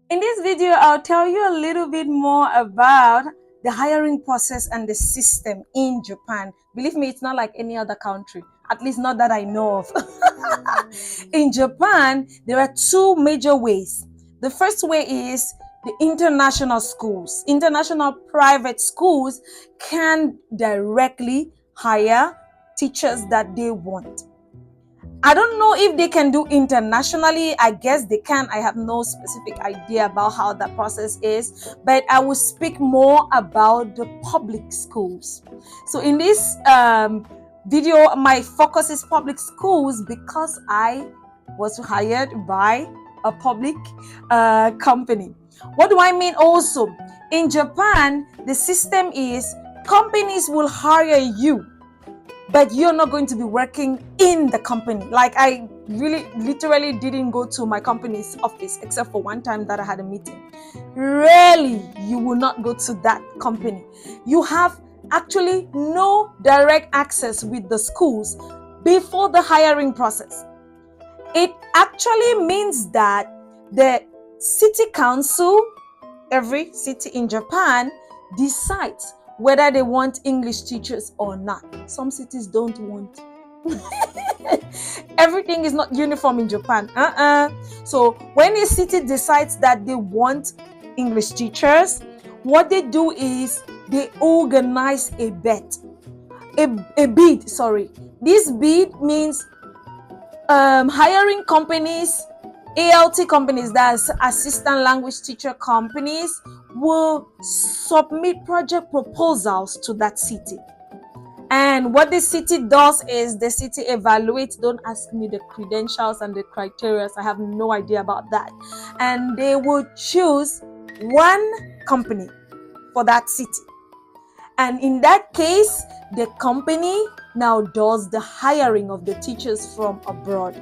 In this video, I'll tell you a little bit more about the hiring process and the system in Japan. Believe me, it's not like any other country, at least not that I know of. In Japan, there are two major ways. The first way is the international schools. International private schools can directly hire teachers that they want. I don't know if they can do internationally. I guess they can. I have no specific idea about how that process is, but I will speak more about the public schools. So in this video, my focus is public schools because I was hired by a public company. What do I mean also? In Japan, the system is companies will hire you, but you're not going to be working in the company. Like, I really literally didn't go to my company's office except for one time that I had a meeting. Really, you will not go to that company. You have actually no direct access with the schools before the hiring process. It actually means that the city council, every city in Japan, decides whether they want English teachers or not. Some cities don't want. Everything is not uniform in Japan. So when a city decides that they want English teachers, what they do is they organize a bid. This bid means hiring companies, ALT companies, that's assistant language teacher companies, will submit project proposals to that city. And what the city does is the city evaluates. Don't ask me the credentials and the criteria. I have no idea about that. And they will choose one company for that city. And in that case, the company now does the hiring of the teachers from abroad.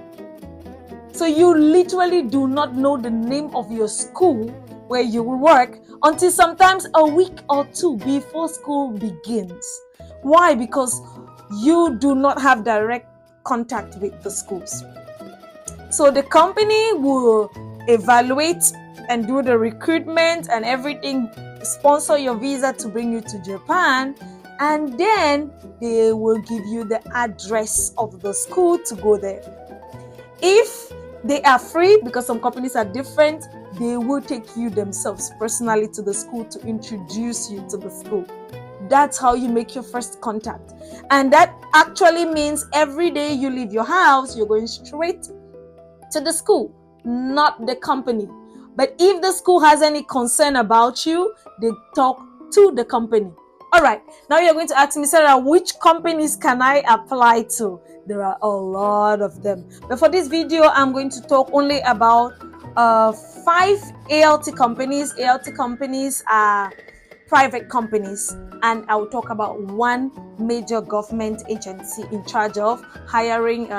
So you literally do not know the name of your school where you will work until sometimes a week or two before school begins. Why? Because you do not have direct contact with the schools. So the company will evaluate and do the recruitment and everything, sponsor your visa to bring you to Japan, and then they will give you the address of the school to go there. If they are free, because some companies are different, they will take you themselves personally to the school to introduce you to the school. That's how you make your first contact. And that actually means every day you leave your house, you're going straight to the school, not the company. But if the school has any concern about you, they talk to the company. All right, now you're going to ask me, Sarah, which companies can I apply to? There are a lot of them. But for this video, I'm going to talk only about 5 ALT companies. ALT companies are private companies, and I will talk about one major government agency in charge of hiring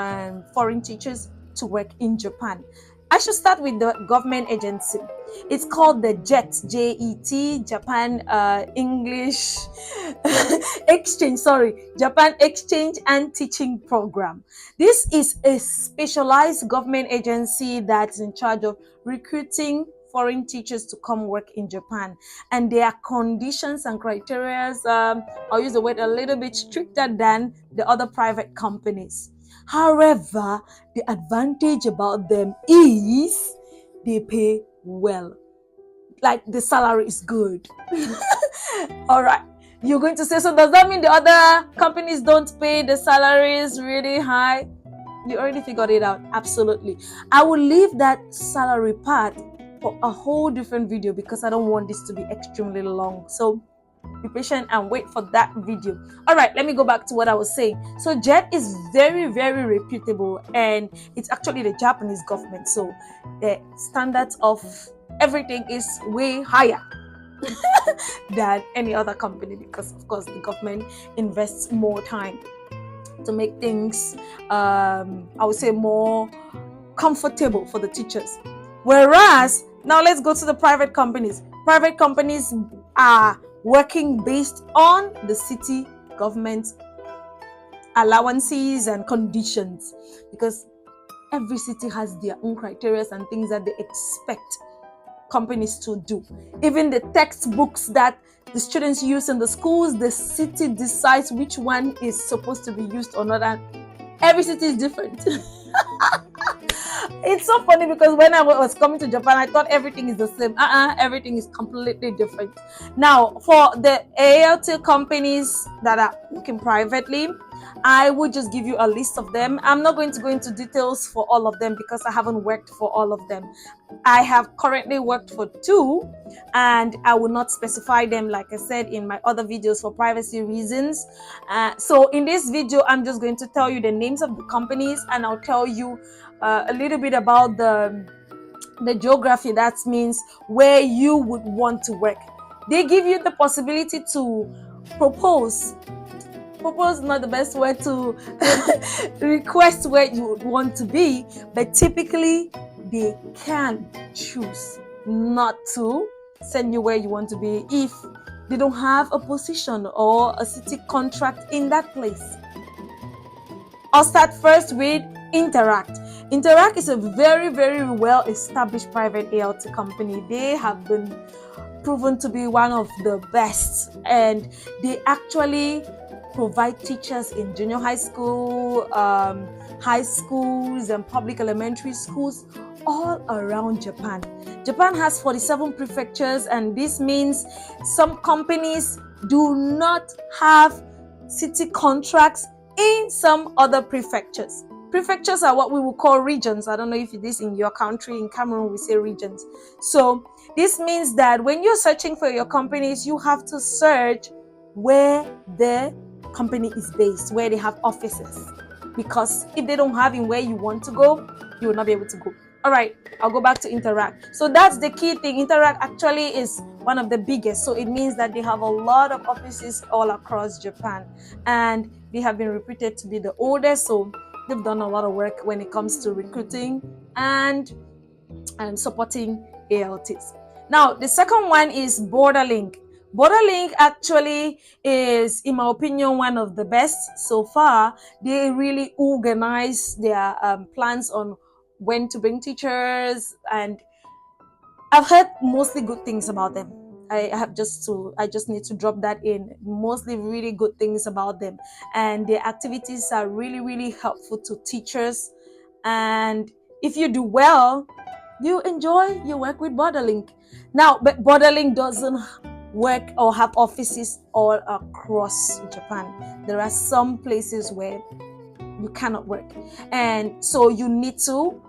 foreign teachers to work in Japan. I should start with the government agency. It's called the JET, J-E-T, Japan English Exchange, Japan Exchange and Teaching Program. This is a specialized government agency that's in charge of recruiting foreign teachers to come work in Japan. And there are conditions and criteria, I'll use the word a little bit stricter than the other private companies. However, the advantage about them is they pay well. Like, the salary is good. All right. You're going to say, so does that mean the other companies don't pay the salaries really high? You already figured it out. Absolutely. I will leave that salary part for a whole different video because I don't want this to be extremely long. So be patient and wait for that video. All right, let me go back to what I was saying. So JET is very, very reputable, and it's actually the Japanese government. So the standards of everything is way higher than any other company because, of course, the government invests more time to make things, I would say, more comfortable for the teachers. Whereas, now let's go to the private companies. Private companies are working based on the city government allowances and conditions, because every city has their own criteria and things that they expect companies to do. Even the textbooks that the students use in the schools, the city decides which one is supposed to be used or not. And every city is different. It's so funny because when I was coming to Japan, I thought everything is the same. Everything is completely different. Now, for the ALT companies that are working privately, I would just give you a list of them. I'm not going to go into details for all of them because I haven't worked for all of them. I have currently worked for 2, and I will not specify them, like I said in my other videos, for privacy reasons. So in this video, I'm just going to tell you the names of the companies, and I'll tell you a little bit about the geography. That means where you would want to work. They give you the possibility to propose not the best word to request where you would want to be, but typically they can choose not to send you where you want to be if they don't have a position or a city contract in that place. I'll start first with Interac. Interac is a very, very well established private ALT company. They have been proven to be one of the best, and they actually provide teachers in junior high school, high schools, and public elementary schools all around Japan. Japan has 47 prefectures, and this means some companies do not have city contracts in some other prefectures. Prefectures are what we will call regions. I don't know if it is in your country. In Cameroon, we say regions. So this means that when you're searching for your companies, you have to search where the company is based, where they have offices. Because if they don't have in where you want to go, you will not be able to go. All right, I'll go back to Interac. So that's the key thing. Interac actually is one of the biggest. So it means that they have a lot of offices all across Japan. And they have been reputed to be the oldest. So they've done a lot of work when it comes to recruiting and supporting ALTs. Now, the second one is Borderlink. Borderlink actually is, in my opinion, one of the best so far. They really organize their plans on when to bring teachers, and I've heard mostly good things about them. I just need to drop that in. Mostly really good things about them, and their activities are really, really helpful to teachers. And if you do well, you enjoy your work with Borderlink. Now, but Borderlink doesn't work or have offices all across Japan. There are some places where you cannot work, and so you need to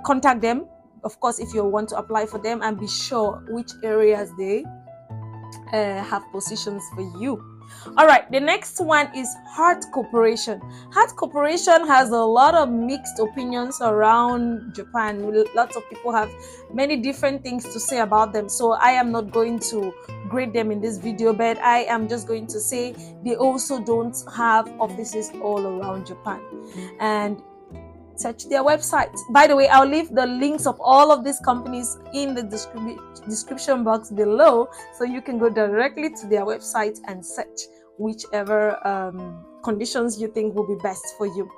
contact them, of course, if you want to apply for them, and be sure which areas they have positions for you. All right, the next one is RCS Corporation. RCS Corporation has a lot of mixed opinions around Japan. Lots of people have many different things to say about them. So I am not going to grade them in this video, but I am just going to say they also don't have offices all around Japan. And search their website. By the way, I'll leave the links of all of these companies in the description box below, so you can go directly to their website and search whichever conditions you think will be best for you.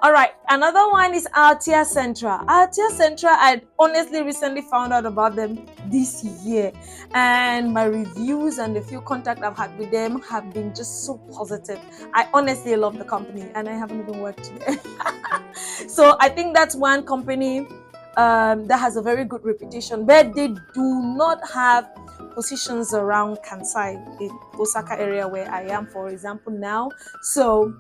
All right, another one is Altia Central. Altia Central, I honestly recently found out about them this year, and my reviews and the few contacts I've had with them have been just so positive. I honestly love the company, and I haven't even worked there. So I think that's one company that has a very good reputation, but they do not have positions around Kansai, in Osaka area where I am, for example, now. So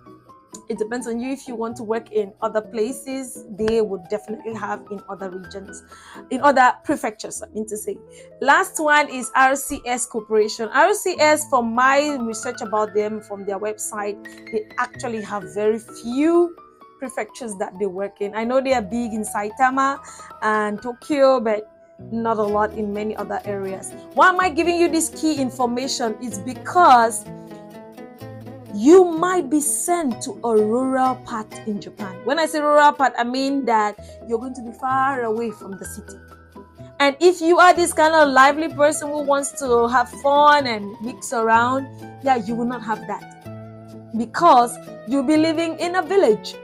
it depends on you. If you want to work in other places, they would definitely have in other regions, in other prefectures, I mean to say. Last one is RCS Corporation. RCS, from my research about them from their website, they actually have very few prefectures that they work in. I know they are big in Saitama and Tokyo, but not a lot in many other areas. Why am I giving you this key information? It's because you might be sent to a rural part in Japan. When I say rural part, I mean that you're going to be far away from the city. And if you are this kind of lively person who wants to have fun and mix around, yeah, you will not have that, because you'll be living in a village.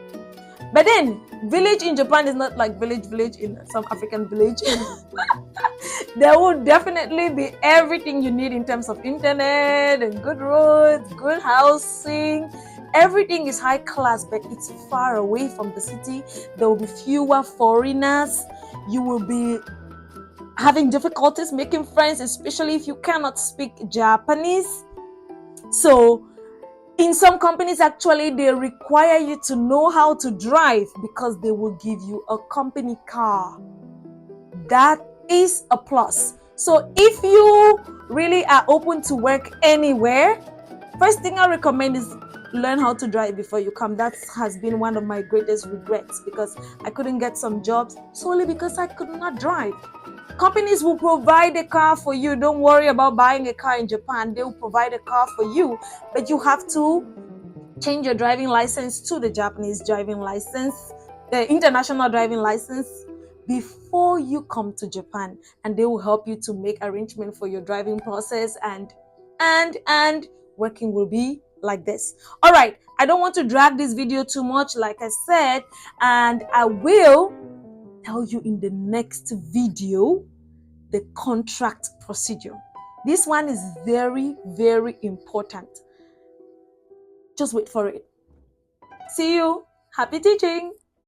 But then, village in Japan is not like village in some African village. There will definitely be everything you need in terms of internet and good roads, good housing. Everything is high class, but it's far away from the city. There will be fewer foreigners. You will be having difficulties making friends, especially if you cannot speak Japanese. So in some companies, actually, they require you to know how to drive because they will give you a company car. That is a plus. So if you really are open to work anywhere, first thing I recommend is learn how to drive before you come. That has been one of my greatest regrets because I couldn't get some jobs solely because I could not drive. Companies will provide a car for you. Don't worry about buying a car in Japan. They will provide a car for you, but you have to change your driving license to the Japanese driving license, the international driving license, before you come to Japan, and they will help you to make arrangement for your driving process, and working will be like this. All right, I don't want to drag this video too much, like I said, and I will tell you in the next video the contract procedure. This one is very, very important. Just wait for it. See you. Happy teaching.